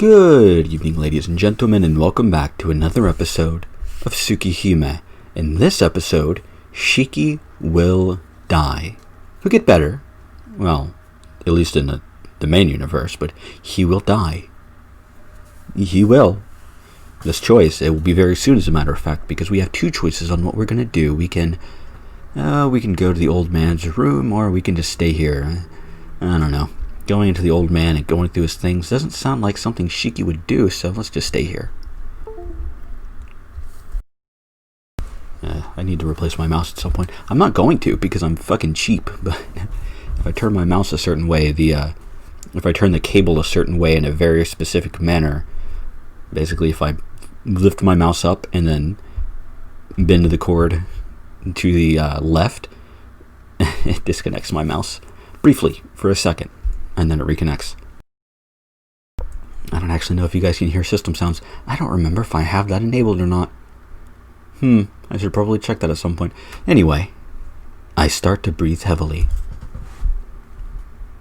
Good evening, ladies and gentlemen, and welcome back to another episode of Tsukihime. In this episode, Shiki will die. He'll get better. Well, at least in the main universe, but he will die. He will. This choice, it will be very soon, as a matter of fact, because we have two choices on what we're going to do. We can go to the old man's room, or we can just stay here. I don't know. Going into the old man and going through his things doesn't sound like something Shiki would do, so let's just stay here. I need to replace my mouse at some point. I'm not going to, because I'm fucking cheap, but if I turn my mouse a certain way, if I turn the cable a certain way in a very specific manner, basically if I lift my mouse up and then bend the cord to the left, it disconnects my mouse briefly for a second. And then it reconnects. I don't actually know if you guys can hear system sounds. I don't remember if I have that enabled or not. I should probably check that at some point. Anyway, I start to breathe heavily.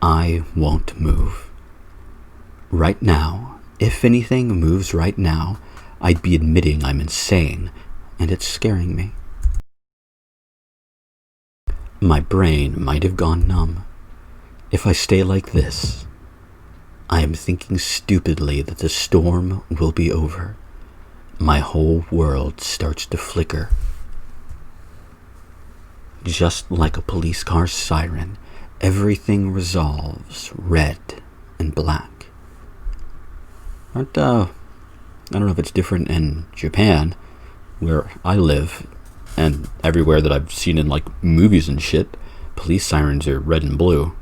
I won't move. Right now, if anything moves right now, I'd be admitting I'm insane, and it's scaring me. My brain might have gone numb. If I stay like this, I am thinking stupidly that the storm will be over. My whole world starts to flicker. Just like a police car's siren, everything resolves red and black. I don't know if it's different in Japan, where I live, and everywhere that I've seen in like movies and shit, police sirens are red and blue.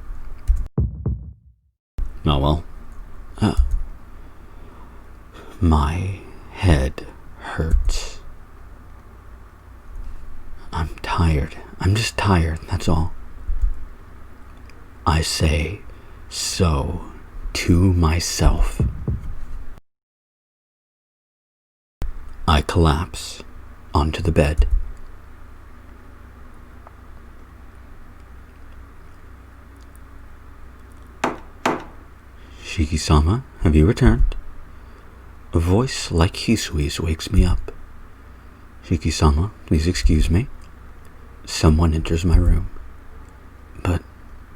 Oh well. My head hurts. I'm tired. I'm just tired, that's all. I say so to myself. I collapse onto the bed. Shiki-sama, have you returned? A voice like Hisui's wakes me up. Shiki-sama, please excuse me. Someone enters my room. But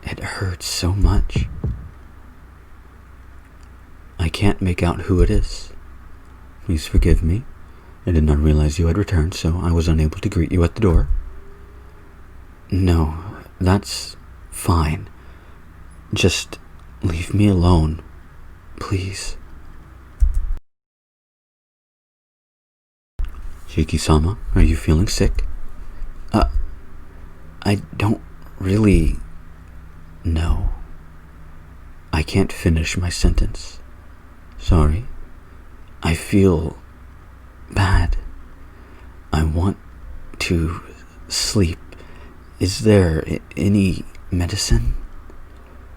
it hurts so much. I can't make out who it is. Please forgive me. I did not realize you had returned, so I was unable to greet you at the door. No, that's fine. Just leave me alone. Please. Shiki-sama, are you feeling sick? I don't really know. I can't finish my sentence. Sorry. I feel bad. I want to sleep. Is there any medicine?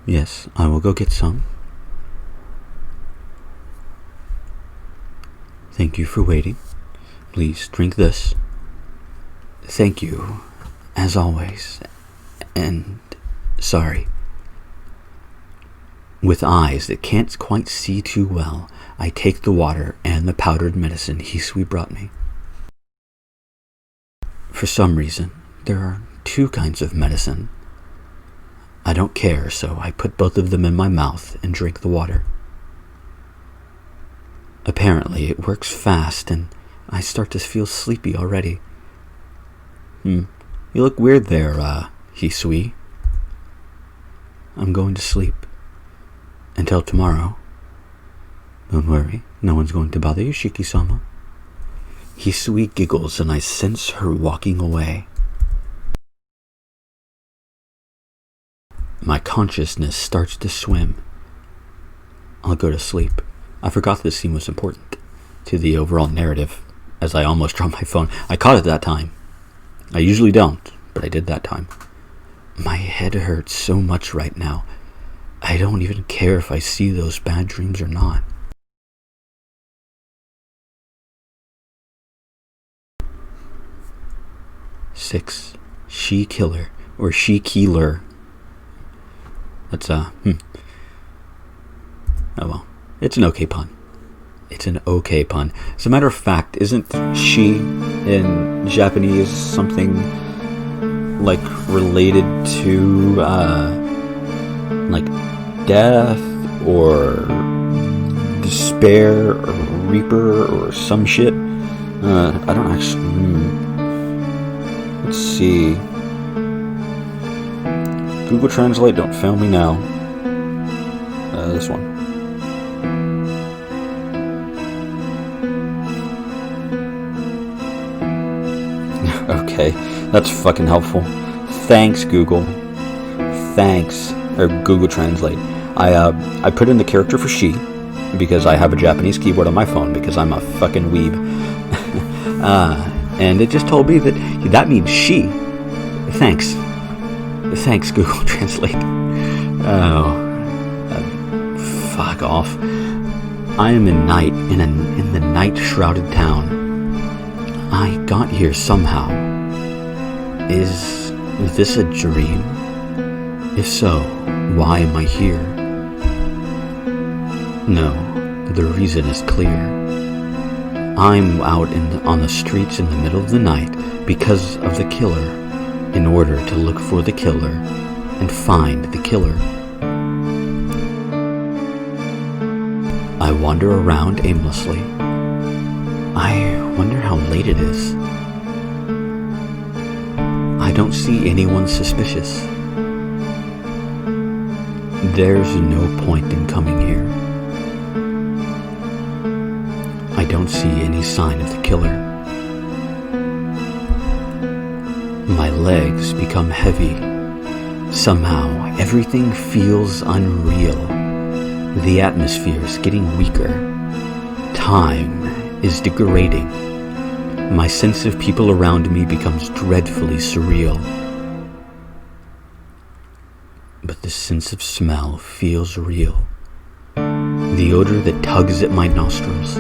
Yes, I will go get some. Thank you for waiting. Please drink this. Thank you, as always. And sorry. With eyes that can't quite see too well, I take the water and the powdered medicine Hisui brought me. For some reason, there are two kinds of medicine. I don't care, so I put both of them in my mouth and drink the water. Apparently, it works fast, and I start to feel sleepy already. You look weird there, Hisui. I'm going to sleep. Until tomorrow. Don't worry, no one's going to bother you, Shiki-sama. Hisui giggles, and I sense her walking away. My consciousness starts to swim. I'll go to sleep. I forgot this scene was important to the overall narrative, as I almost dropped my phone. I caught it that time. I usually don't, but I did that time. My head hurts so much right now. I don't even care if I see those bad dreams or not. Six. She-killer, or she-keeler. That's, Oh well. It's an okay pun. It's an okay pun. As a matter of fact, isn't she in Japanese something like related to like death or despair or reaper or some shit? I don't actually. Let's see. Google Translate, don't fail me now. This one. Okay, that's fucking helpful. Thanks, Google. Thanks, or Google Translate. I put in the character for she because I have a Japanese keyboard on my phone because I'm a fucking weeb. And it just told me that means she. Thanks, Google Translate. Oh, fuck off. I am in the night-shrouded town. I got here somehow. Is this a dream? If so, why am I here? No, the reason is clear. I'm out on the streets in the middle of the night because of the killer, in order to look for the killer and find the killer. I wander around aimlessly. I wonder how late it is. I don't see anyone suspicious. There's no point in coming here. I don't see any sign of the killer. My legs become heavy. Somehow, everything feels unreal. The atmosphere is getting weaker. Time is degrading. My sense of people around me becomes dreadfully surreal. But the sense of smell feels real. The odor that tugs at my nostrils.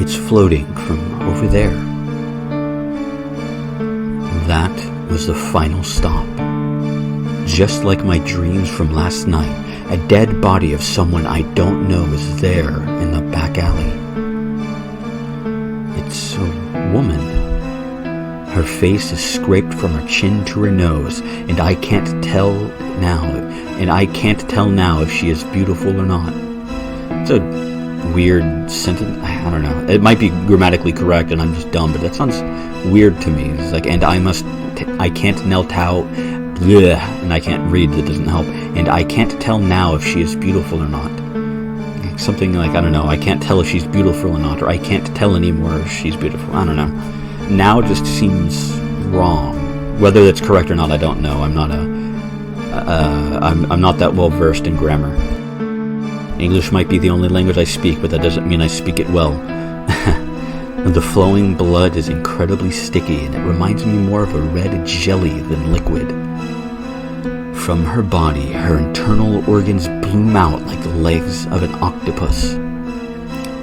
It's floating from over there. That was the final stop. Just like my dreams from last night, a dead body of someone I don't know is there in the back alley. It's a woman. Her face is scraped from her chin to her nose, and I can't tell now if she is beautiful or not. It's a weird sentence. I don't know. It might be grammatically correct, and I'm just dumb, but that sounds weird to me. It's like, and I can't now tell, and I can't read. That doesn't help. And I can't tell now if she is beautiful or not. Something like, I don't know. I can't tell if she's beautiful or not, or I can't tell anymore if she's beautiful. I don't know. Now just seems wrong. Whether that's correct or not, I don't know. I'm not that well versed in grammar. English might be the only language I speak, but that doesn't mean I speak it well. The flowing blood is incredibly sticky, and it reminds me more of a red jelly than liquid. From her body, her internal organs bloom out like the legs of an octopus.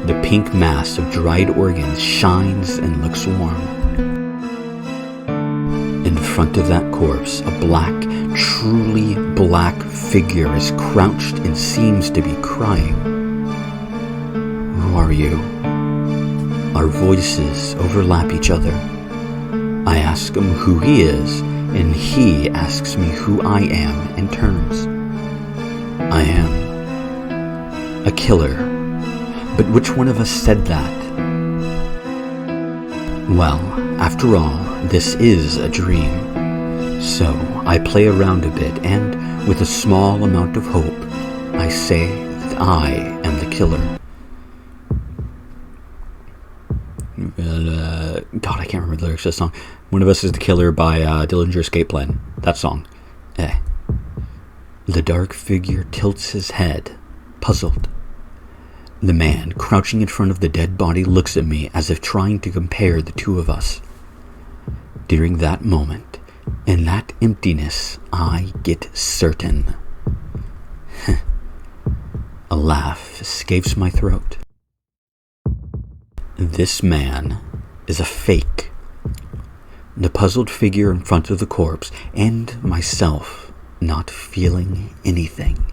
The pink mass of dried organs shines and looks warm. In front of that corpse, a black, truly black figure is crouched and seems to be crying. Who are you? Our voices overlap each other. I ask him who he is, and he asks me who I am in turns. I am a killer. But which one of us said that? Well, after all, this is a dream. So I play around a bit, and with a small amount of hope, I say that I am the killer. God, I can't remember the lyrics of the song. One of Us is the Killer by Dillinger Escape Plan. That song. The dark figure tilts his head, puzzled. The man, crouching in front of the dead body, looks at me as if trying to compare the two of us. During that moment, in that emptiness, I get certain. A laugh escapes my throat. This man is a fake. The puzzled figure in front of the corpse, and myself not feeling anything.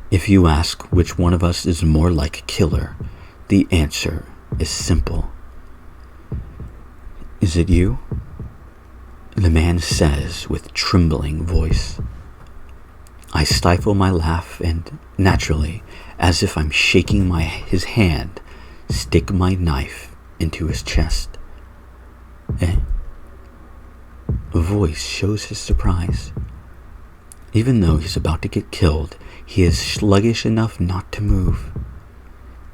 If you ask which one of us is more like a killer, the answer is simple. Is it you? The man says with trembling voice. I stifle my laugh and, naturally, as if I'm shaking his hand, stick my knife into his chest. A voice shows his surprise. Even though he's about to get killed, he is sluggish enough not to move.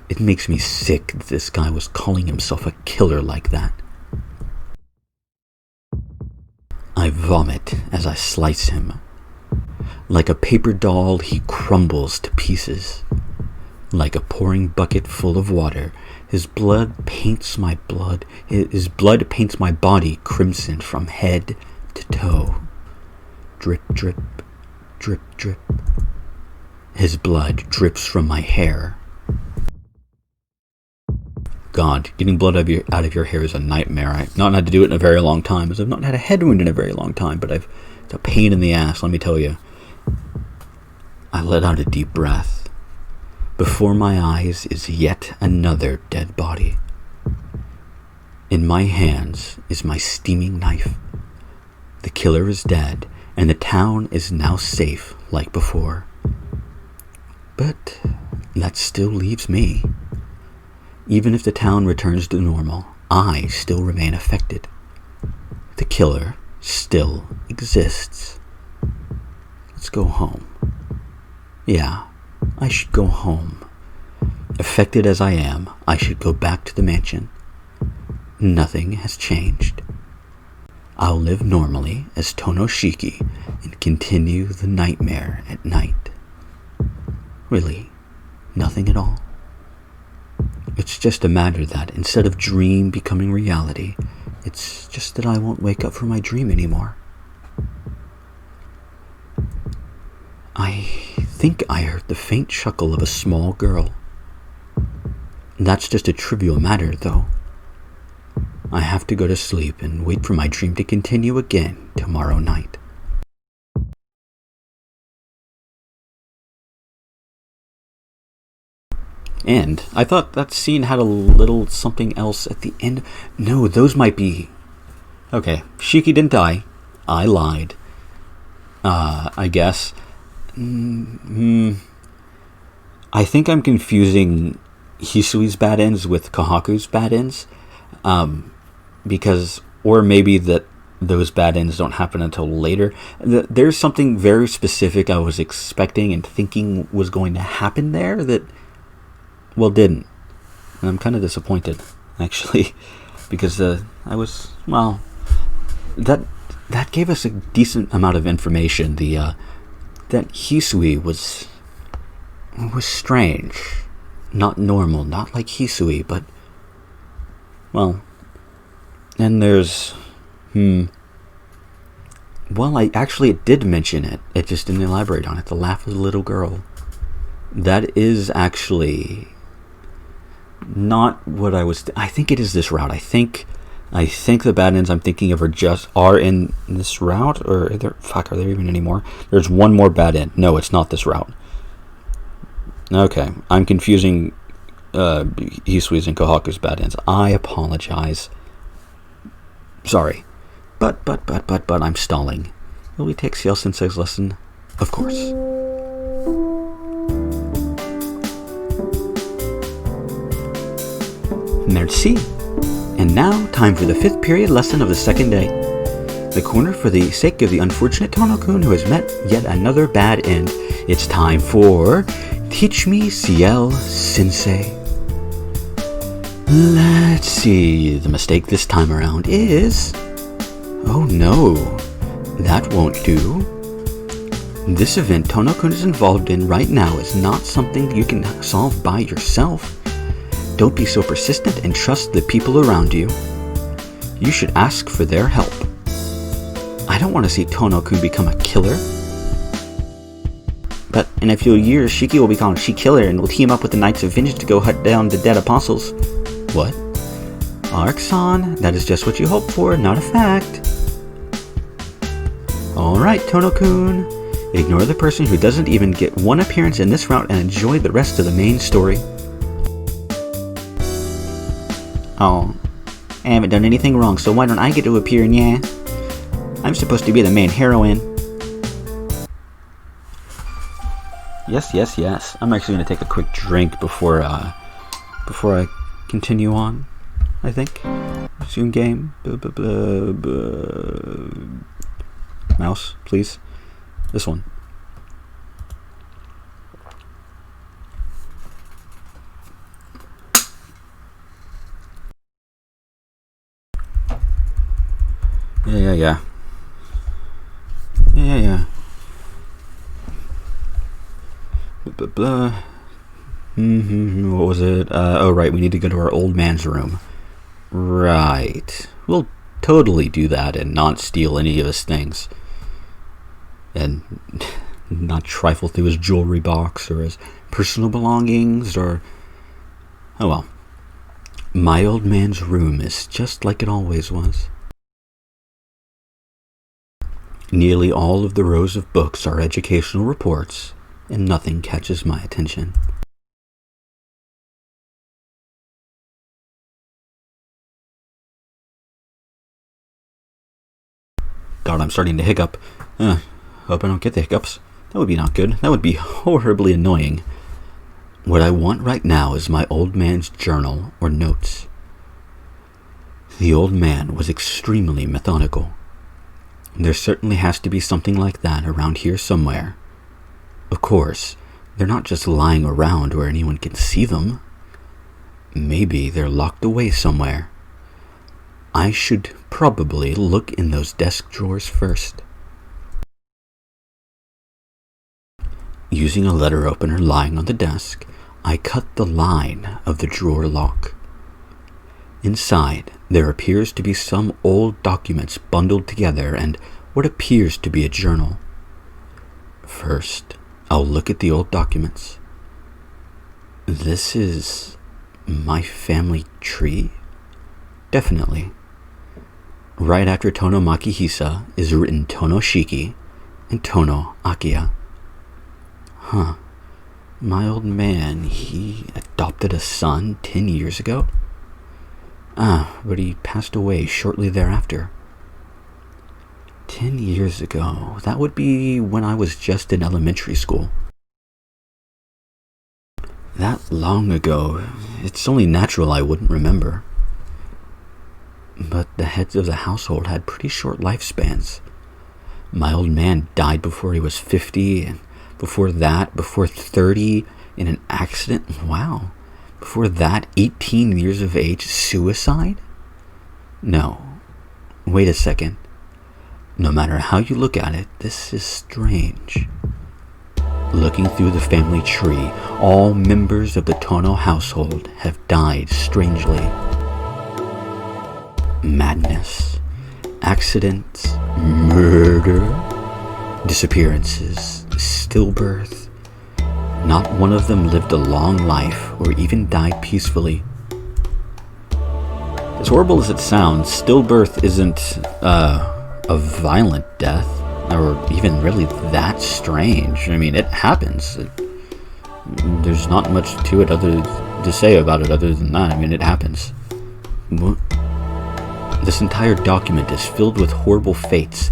It makes me sick that this guy was calling himself a killer like that. I vomit as I slice him. Like a paper doll, he crumbles to pieces. Like a pouring bucket full of water, his blood paints my body crimson from head to toe. Drip, drip, drip, drip. His blood drips from my hair. God, getting blood out of your hair is a nightmare. I've not had to do it in a very long time, as I've not had a head wound in a very long time, but it's a pain in the ass, let me tell you. I let out a deep breath. Before my eyes is yet another dead body. In my hands is my steaming knife. The killer is dead, and the town is now safe like before. But that still leaves me. Even if the town returns to normal, I still remain affected. The killer still exists. Let's go home. Yeah, I should go home. Affected as I am, I should go back to the mansion. Nothing has changed. I'll live normally as Tono Shiki and continue the nightmare at night. Really, nothing at all. It's just a matter that instead of dream becoming reality, it's just that I won't wake up from my dream anymore. I think I heard the faint chuckle of a small girl. That's just a trivial matter, though. I have to go to sleep and wait for my dream to continue again tomorrow night. And I thought that scene had a little something else at the end. No, those might be... Okay, Shiki didn't die. I lied. I guess. I think I'm confusing Hisui's bad ends with Kohaku's bad ends. Because... Or maybe that those bad ends don't happen until later. There's something very specific I was expecting and thinking was going to happen there that... Well, didn't. And I'm kind of disappointed, actually, because that gave us a decent amount of information. That Hisui was strange, not normal, not like Hisui, but well. And there's well, it did mention it. It just didn't elaborate on it. The laugh of the little girl. That is actually not what I was... I think it is this route. I think the bad ends I'm thinking of are in this route, or are there even any more? There's one more bad end. No, it's not this route. Okay, I'm confusing Hisui's and Kohaku's bad ends. I apologize. Sorry. But I'm stalling. Will we take Ciel-sensei's lesson? Of course. Merci. And now, time for the 5th period lesson of the second day. The corner for the sake of the unfortunate Tono-kun who has met yet another bad end. It's time for Teach Me Ciel-sensei. Let's see. The mistake this time around is... Oh no, that won't do. This event Tono-kun is involved in right now is not something you can solve by yourself. Don't be so persistent and trust the people around you. You should ask for their help. I don't want to see Tono-kun become a killer. But in a few years, Shiki will become She-Killer and will team up with the Knights of Vengeance to go hunt down the dead apostles. What? Arc-san, that is just what you hope for, not a fact. Alright, Tono-kun. Ignore the person who doesn't even get one appearance in this route and enjoy the rest of the main story. Oh, I haven't done anything wrong, so why don't I get to appear, yeah? I'm supposed to be the main heroine. Yes. I'm actually going to take a quick drink before I continue on, I think. Resume game. Mouse, please. This one. Yeah. What was it? Oh, right, we need to go to our old man's room. Right. We'll totally do that and not steal any of his things. And not trifle through his jewelry box or his personal belongings or... Oh well. My old man's room is just like it always was. Nearly all of the rows of books are educational reports, and nothing catches my attention. God, I'm starting to hiccup. Hope I don't get the hiccups. That would be not good. That would be horribly annoying. What I want right now is my old man's journal or notes. The old man was extremely methodical. There certainly has to be something like that around here somewhere. Of course, they're not just lying around where anyone can see them. Maybe they're locked away somewhere. I should probably look in those desk drawers first. Using a letter opener lying on the desk, I cut the line of the drawer lock. Inside, there appears to be some old documents bundled together and what appears to be a journal. First, I'll look at the old documents. This is my family tree? Definitely. Right after Tono Makihisa is written Tono Shiki and Tono Akiya. Huh. My old man, he adopted a son 10 years ago? But he passed away shortly thereafter. 10 years ago, that would be when I was just in elementary school. That long ago, it's only natural I wouldn't remember. But the heads of the household had pretty short lifespans. My old man died before he was 50, and before 30 in an accident. Wow. Before that, 18 years of age, suicide? No. Wait a second. No matter how you look at it, this is strange. Looking through the family tree, all members of the Tono household have died strangely. Madness, accidents, murder, disappearances, stillbirth. Not one of them lived a long life or even died peacefully. As horrible as it sounds, stillbirth isn't a violent death, or even really that strange. I mean, it happens. There's not much to it to say about it other than that. I mean, it happens. This entire document is filled with horrible fates.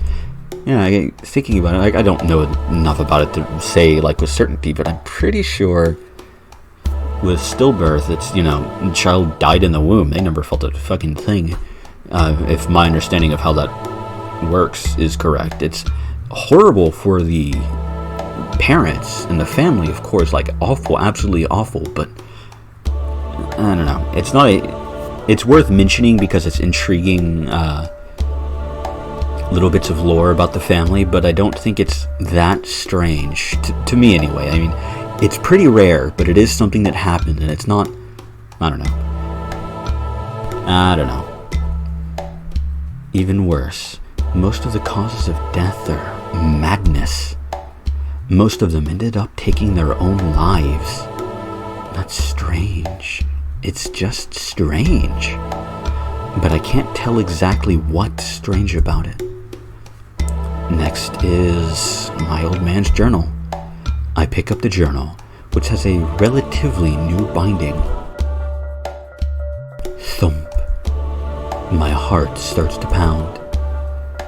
Yeah, thinking about it, I don't know enough about it to say like with certainty, but I'm pretty sure with stillbirth, it's, the child died in the womb. They never felt a fucking thing. If my understanding of how that works is correct. It's horrible for the parents and the family, of course, like awful, absolutely awful, but I don't know. It's worth mentioning because it's intriguing little bits of lore about the family, but I don't think it's that strange, to me anyway. I mean, it's pretty rare, but it is something that happened, and it's not, I don't know. Even worse, most of the causes of death are madness. Most of them ended up taking their own lives. That's strange. It's just strange. But I can't tell exactly what's strange about it. Next is my old man's journal. I pick up the journal, which has a relatively new binding. Thump. My heart starts to pound.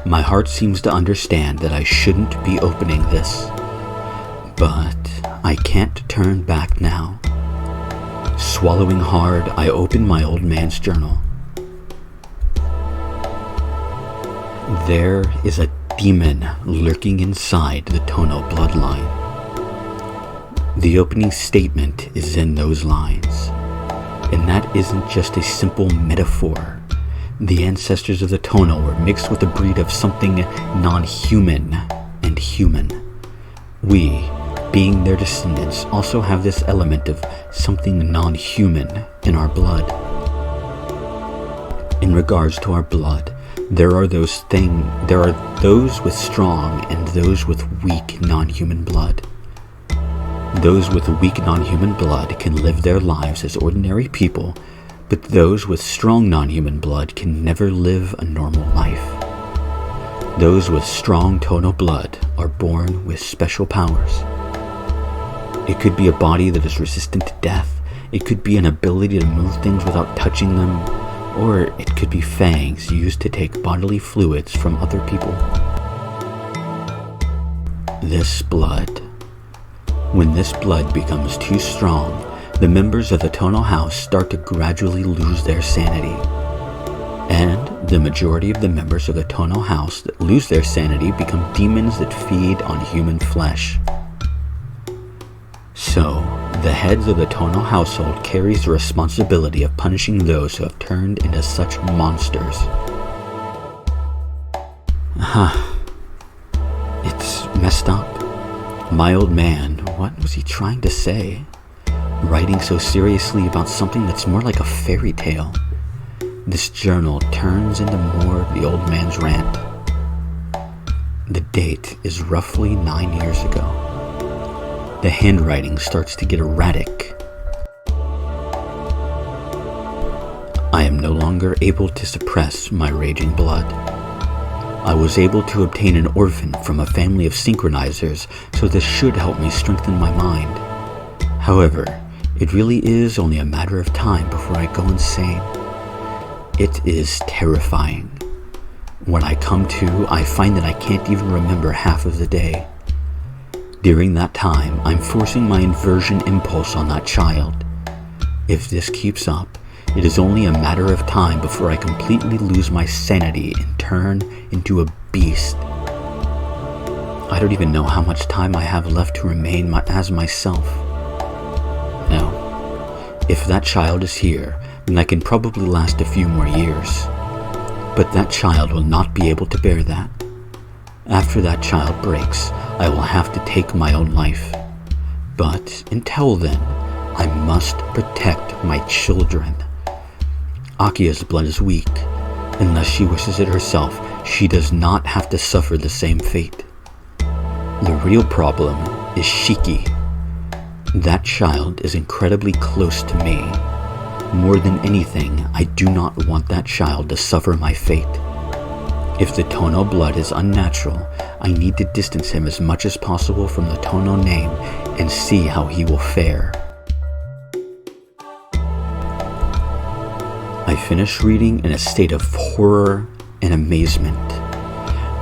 My heart seems to understand that I shouldn't be opening this, but I can't turn back now. Swallowing hard, I open my old man's journal. There is a demon lurking inside the Tono bloodline. The opening statement is in those lines, and that isn't just a simple metaphor. The ancestors of the Tono were mixed with a breed of something non-human and human. We, being their descendants, also have this element of something non-human in our blood. In regards to our blood, there are those with strong and those with weak non-human blood. Those with weak non-human blood can live their lives as ordinary people, but those with strong non-human blood can never live a normal life. Those with strong Tono blood are born with special powers. It could be a body that is resistant to death, it could be an ability to move things without touching them, or it could be fangs used to take bodily fluids from other people. This blood. When this blood becomes too strong, the members of the Tono house start to gradually lose their sanity. And the majority of the members of the Tono house that lose their sanity become demons that feed on human flesh. So, the heads of the Tono household carries the responsibility of punishing those who have turned into such monsters. It's messed up. My old man, what was he trying to say? Writing so seriously about something that's more like a fairy tale. This journal turns into more of the old man's rant. The date is roughly 9 years ago. The handwriting starts to get erratic. I am no longer able to suppress my raging blood. I was able to obtain an orphan from a family of synchronizers, so this should help me strengthen my mind. However, it really is only a matter of time before I go insane. It is terrifying. When I come to, I find that I can't even remember half of the day. During that time, I'm forcing my inversion impulse on that child. If this keeps up, it is only a matter of time before I completely lose my sanity and turn into a beast. I don't even know how much time I have left to remain as myself. No, if that child is here, then I can probably last a few more years. But that child will not be able to bear that. After that child breaks, I will have to take my own life. But until then, I must protect my children. Akia's blood is weak. Unless she wishes it herself, she does not have to suffer the same fate. The real problem is Shiki. That child is incredibly close to me. More than anything, I do not want that child to suffer my fate. If the Tono blood is unnatural, I need to distance him as much as possible from the Tono name and see how he will fare. I finish reading in a state of horror and amazement.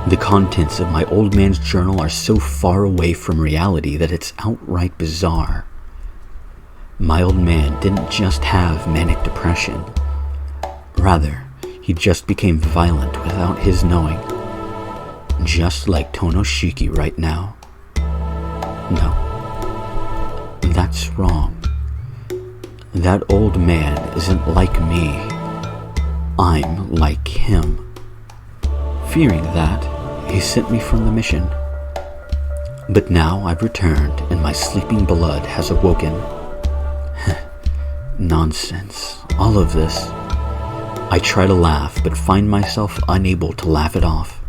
The contents of my old man's journal are so far away from reality that it's outright bizarre. My old man didn't just have manic depression. Rather, he just became violent without his knowing. Just like Tono Shiki right now. No, that's wrong. That old man isn't like me. I'm like him. Fearing that, he sent me from the mission. But now I've returned and my sleeping blood has awoken. Nonsense, all of this. I try to laugh, but find myself unable to laugh it off.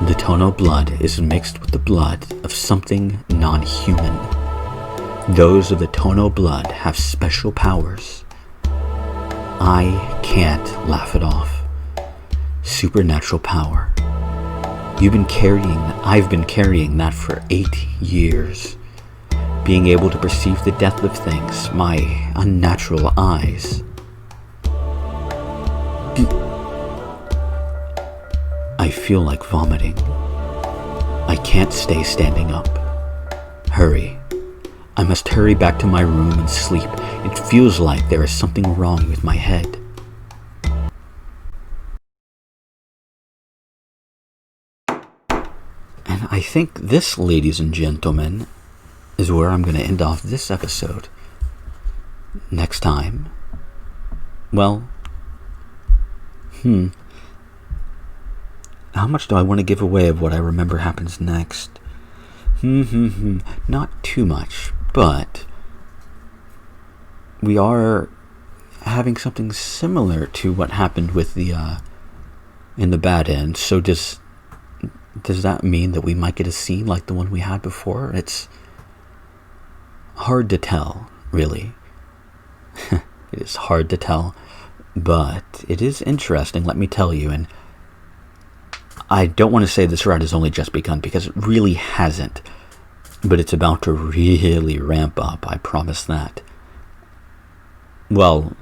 The Tono blood is mixed with the blood of something non-human. Those of the Tono blood have special powers. I can't laugh it off. Supernatural power. I've been carrying that for 8 years. Being able to perceive the depth of things, my unnatural eyes. I feel like vomiting. I can't stay standing up. Hurry. I must hurry back to my room and sleep. It feels like there is something wrong with my head. And I think this, ladies and gentlemen, is where I'm going to end off this episode. Next time, well, how much do I want to give away of what I remember happens next? Not too much, but we are having something similar to what happened with the in the bad end. So does that mean that we might get a scene like the one we had before? It's hard to tell, really. It is hard to tell, but it is interesting, let me tell you. And I don't want to say this route has only just begun, because it really hasn't. But it's about to really ramp up, I promise that. Well,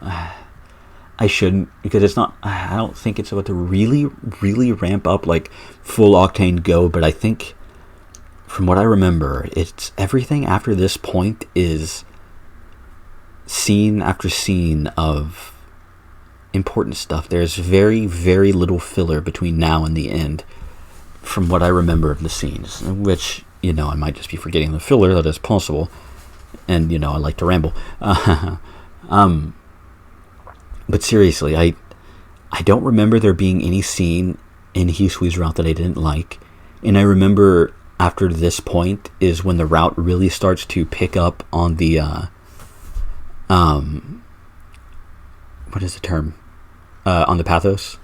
I shouldn't, because it's not, I don't think it's about to really, really ramp up like full octane go, but I think, from what I remember, it's everything after this point is scene after scene of important stuff. There's very, very little filler between now and the end, from what I remember of the scenes, which, I might just be forgetting the filler. That is possible, and I like to ramble. But seriously, I don't remember there being any scene in Hisui's route that I didn't like, and I remember after this point is when the route really starts to pick up on the what is the term? On the pathos.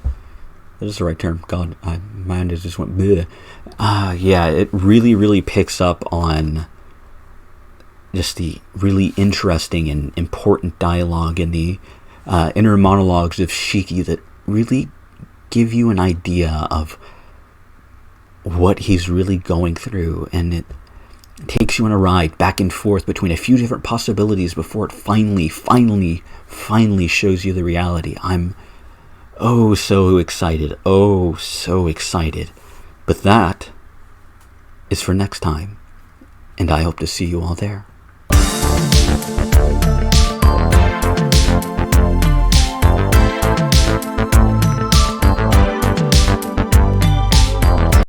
That is the right term. God, my mind just went bleh. Yeah, it really, really picks up on just the really interesting and important dialogue and the inner monologues of Shiki that really give you an idea of what he's really going through, and it takes you on a ride back and forth between a few different possibilities before it finally shows you the reality. I'm oh so excited. But that is for next time, and I hope to see you all there.